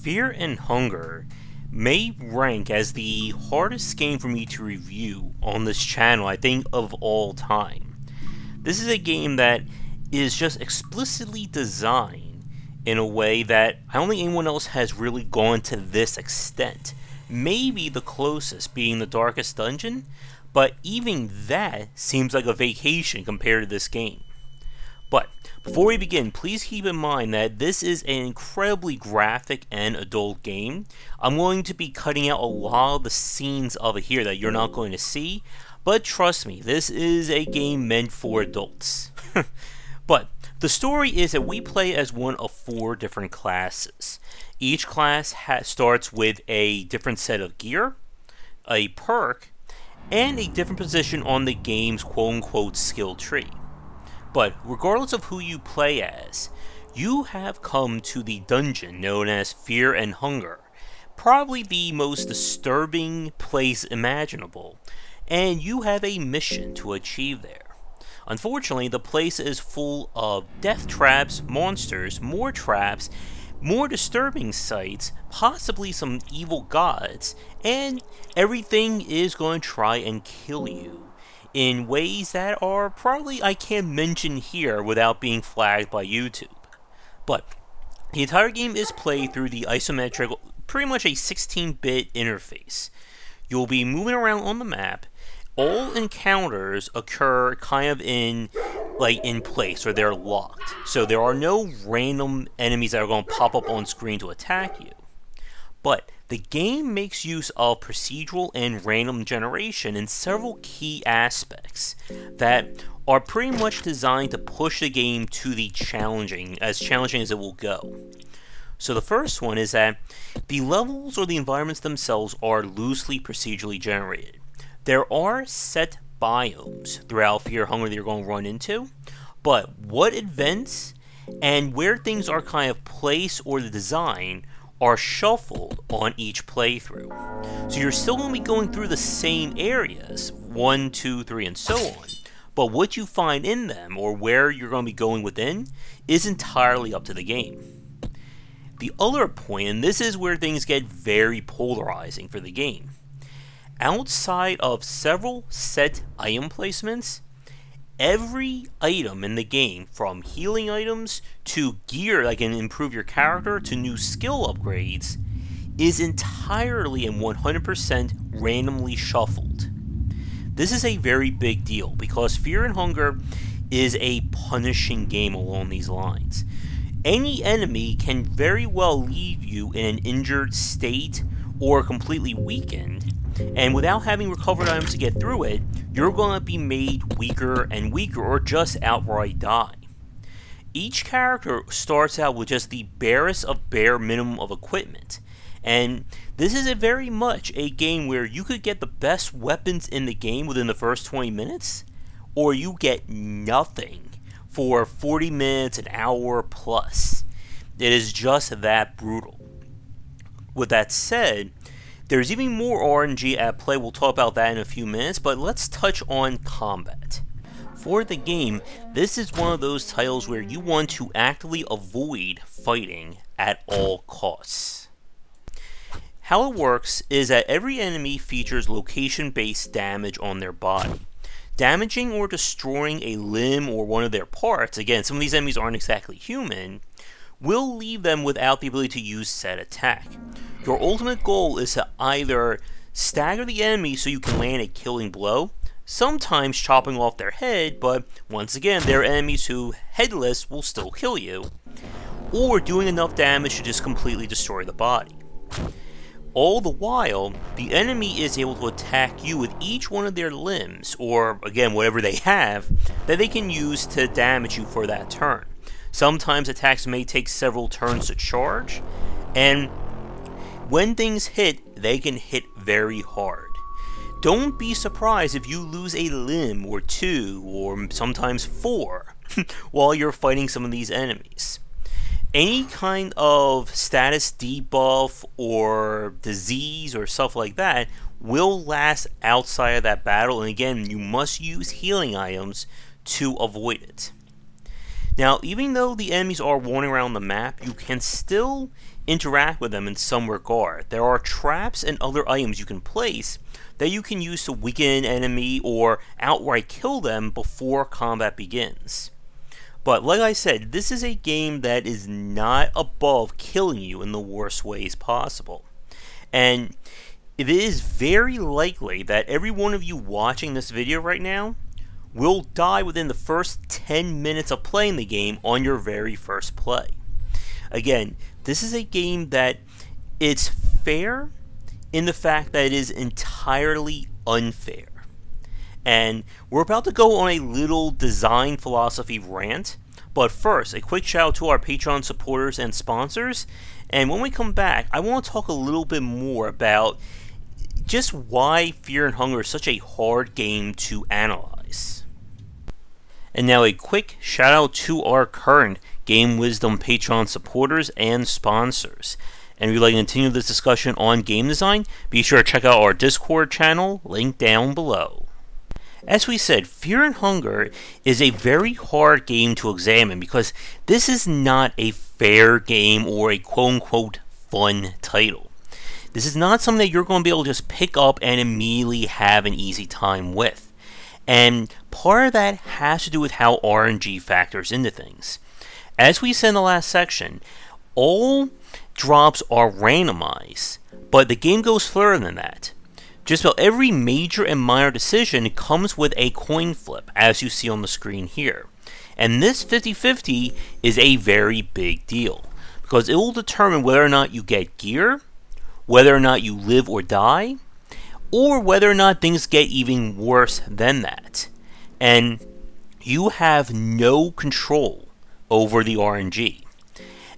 Fear and Hunger may rank as the hardest game for me to review on this channel, I think, of all time. This is a game that is just explicitly designed in a way that I don't think anyone else has really gone to this extent. Maybe the closest being the Darkest Dungeon, but even that seems like a vacation compared to this game. But before we begin, please keep in mind that this is an incredibly graphic and adult game. I'm going to be cutting out a lot of the scenes of it here that you're not going to see, but trust me, this is a game meant for adults. But the story is that we play as one of 4 different classes. Each class starts with a different set of gear, a perk, and a different position on the game's quote-unquote skill tree. But regardless of who you play as, you have come to the dungeon known as Fear and Hunger, probably the most disturbing place imaginable, and you have a mission to achieve there. Unfortunately, the place is full of death traps, monsters, more traps, more disturbing sights, possibly some evil gods, and everything is going to try and kill you in ways that are probably I can't mention here without being flagged by YouTube. But the entire game is played through the isometric, pretty much a 16-bit interface. You'll be moving around on the map. All encounters occur kind of in place, or they're locked. So there are no random enemies that are going to pop up on screen to attack you. But the game makes use of procedural and random generation in several key aspects that are pretty much designed to push the game to the challenging as it will go. So the first one is that the levels or the environments themselves are loosely procedurally generated. There are set biomes throughout Fear and Hunger that you're going to run into, but what events and where things are kind of placed or the design are shuffled on each playthrough. So you're still going to be going through the same areas, 1, 2, 3, and so on, but what you find in them, or where you're going to be going within, is entirely up to the game. The other point, and this is where things get very polarizing for the game, outside of several set item placements, every item in the game, from healing items to gear that can improve your character to new skill upgrades, is entirely and 100% randomly shuffled. This is a very big deal because Fear and Hunger is a punishing game along these lines. Any enemy can very well leave you in an injured state or completely weakened, and without having recovered items to get through it, you're going to be made weaker and weaker or just outright die. Each character starts out with just the barest of bare minimum of equipment, and this is very much a game where you could get the best weapons in the game within the first 20 minutes, or you get nothing for 40 minutes, an hour plus. It is just that brutal. With that said, there's even more RNG at play. We'll talk about that in a few minutes, but let's touch on combat. For the game, this is one of those titles where you want to actively avoid fighting at all costs. How it works is that every enemy features location-based damage on their body. Damaging or destroying a limb or one of their parts, again, some of these enemies aren't exactly human, will leave them without the ability to use said attack. Your ultimate goal is to either stagger the enemy so you can land a killing blow, sometimes chopping off their head, but once again, there are enemies who, headless, will still kill you, or doing enough damage to just completely destroy the body. All the while, the enemy is able to attack you with each one of their limbs, or again, whatever they have, that they can use to damage you for that turn. Sometimes attacks may take several turns to charge, and when things hit, they can hit very hard. Don't be surprised if you lose a limb or 2, or sometimes 4, while you're fighting some of these enemies. Any kind of status debuff or disease or stuff like that will last outside of that battle, and again, you must use healing items to avoid it. Now, even though the enemies are wandering around the map, you can still interact with them in some regard. There are traps and other items you can place that you can use to weaken an enemy or outright kill them before combat begins. But like I said, this is a game that is not above killing you in the worst ways possible. And it is very likely that every one of you watching this video right now will die within the first 10 minutes of playing the game on your very first play. Again, this is a game that it's fair in the fact that it is entirely unfair. And we're about to go on a little design philosophy rant, but first, a quick shout out to our Patreon supporters and sponsors. And when we come back, I want to talk a little bit more about just why Fear and Hunger is such a hard game to analyze. And now a quick shout out to our current Game Wisdom Patreon supporters and sponsors. And if you'd like to continue this discussion on game design, be sure to check out our Discord channel, link down below. As we said, Fear and Hunger is a very hard game to examine because this is not a fair game or a quote-unquote fun title. This is not something that you're going to be able to just pick up and immediately have an easy time with. And part of that has to do with how RNG factors into things. As we said in the last section, all drops are randomized, but the game goes further than that. Just about every major and minor decision comes with a coin flip, as you see on the screen here. And this 50-50 is a very big deal, because it will determine whether or not you get gear, whether or not you live or die, or whether or not things get even worse than that. And you have no control over the RNG.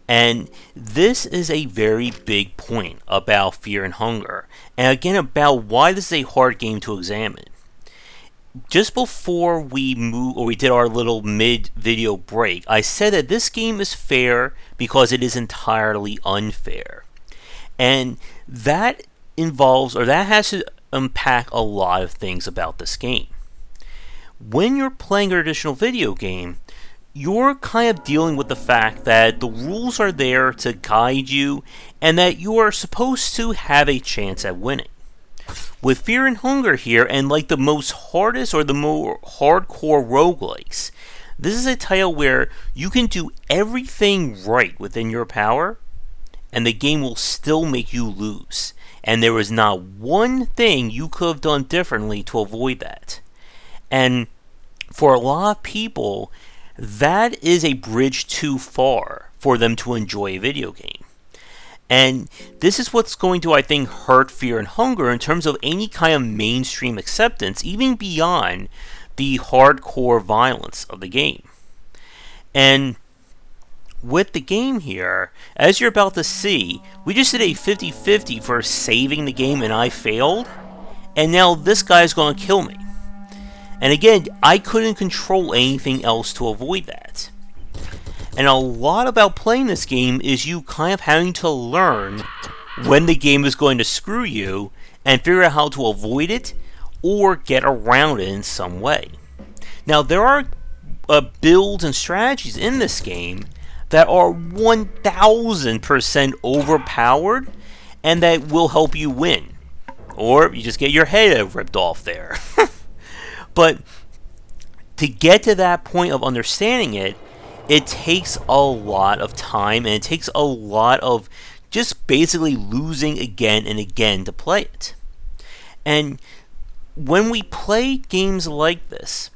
And this is a very big point about Fear and Hunger, and again about why this is a hard game to examine. Just before we did our little mid-video break, I said that this game is fair because it is entirely unfair. And that has to unpack a lot of things about this game. When you're playing a traditional video game, you're kind of dealing with the fact that the rules are there to guide you and that you are supposed to have a chance at winning. With Fear and Hunger here, and like the most hardest or the more hardcore roguelikes, this is a title where you can do everything right within your power and the game will still make you lose. And there is not one thing you could have done differently to avoid that. And for a lot of people, that is a bridge too far for them to enjoy a video game. And this is what's going to, I think, hurt Fear and Hunger in terms of any kind of mainstream acceptance, even beyond the hardcore violence of the game. And with the game here, as you're about to see, we just did a 50-50 for saving the game and I failed, and now this guy's going to kill me. And again, I couldn't control anything else to avoid that. And a lot about playing this game is you kind of having to learn when the game is going to screw you and figure out how to avoid it or get around it in some way. Now, there are builds and strategies in this game that are 1000% overpowered and that will help you win. Or you just get your head ripped off there. But to get to that point of understanding it, it takes a lot of time and it takes a lot of just basically losing again and again to play it. And when we play games like this,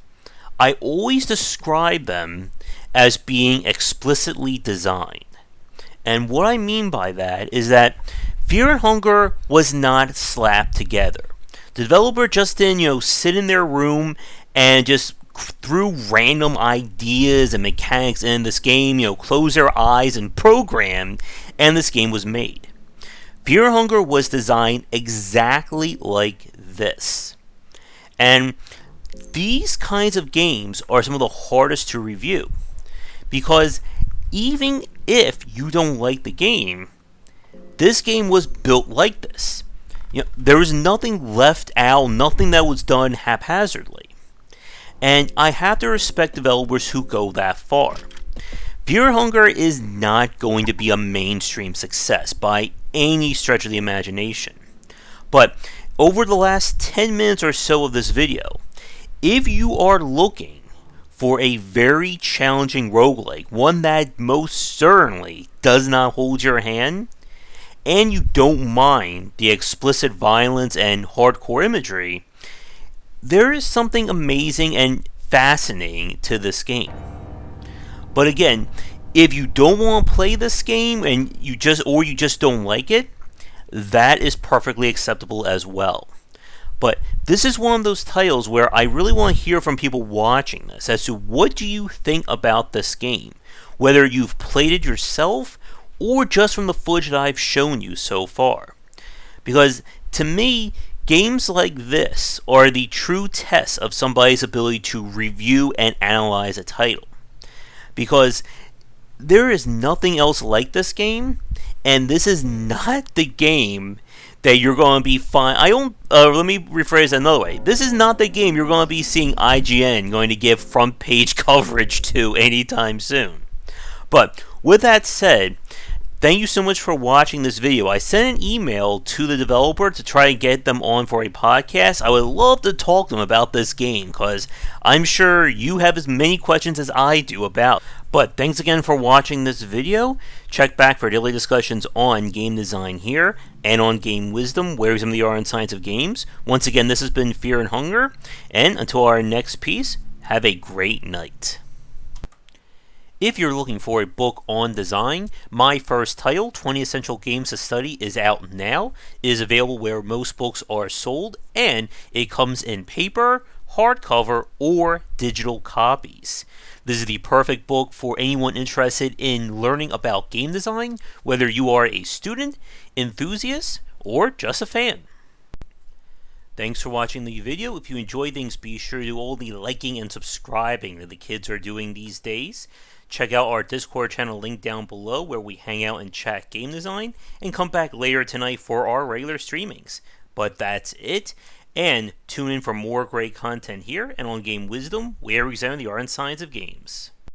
I always describe them as being explicitly designed. And what I mean by that is that Fear and Hunger was not slapped together. The developer just didn't, sit in their room and just threw random ideas and mechanics in this game, close their eyes and program, and this game was made. Fear and Hunger was designed exactly like this. And these kinds of games are some of the hardest to review, because even if you don't like the game, this game was built like this. There was nothing left out, nothing that was done haphazardly. And I have to respect developers who go that far. Fear and Hunger is not going to be a mainstream success by any stretch of the imagination. But over the last 10 minutes or so of this video, if you are looking for a very challenging roguelike, one that most certainly does not hold your hand, and you don't mind the explicit violence and hardcore imagery, there is something amazing and fascinating to this game. But again, if you don't want to play this game and you just don't like it, that is perfectly acceptable as well. But this is one of those titles where I really want to hear from people watching this as to what do you think about this game, whether you've played it yourself or just from the footage that I've shown you so far. Because to me, games like this are the true test of somebody's ability to review and analyze a title. Because there is nothing else like this game, and this is not the game that you're going to be let me rephrase that another way. This is not the game you're going to be seeing IGN going to give front page coverage to anytime soon. But with that said, thank you so much for watching this video. I sent an email to the developer to try and get them on for a podcast. I would love to talk to them about this game because I'm sure you have as many questions as I do about. But thanks again for watching this video. Check back for daily discussions on game design here and on game wisdom, where some of the art and science of games. Once again, this has been Fear and Hunger, and until our next piece, have a great night. If you're looking for a book on design, my first title, 20 Essential Games to Study, is out now. It is available where most books are sold, and it comes in paper, hardcover, or digital copies. This is the perfect book for anyone interested in learning about game design, whether you are a student, enthusiast, or just a fan. Thanks for watching the video. If you enjoyed things, be sure to do all the liking and subscribing that the kids are doing these days. Check out our Discord channel link down below where we hang out and chat game design, and come back later tonight for our regular streamings. But that's it, and tune in for more great content here and on Game Wisdom, where we examine the art and science of games.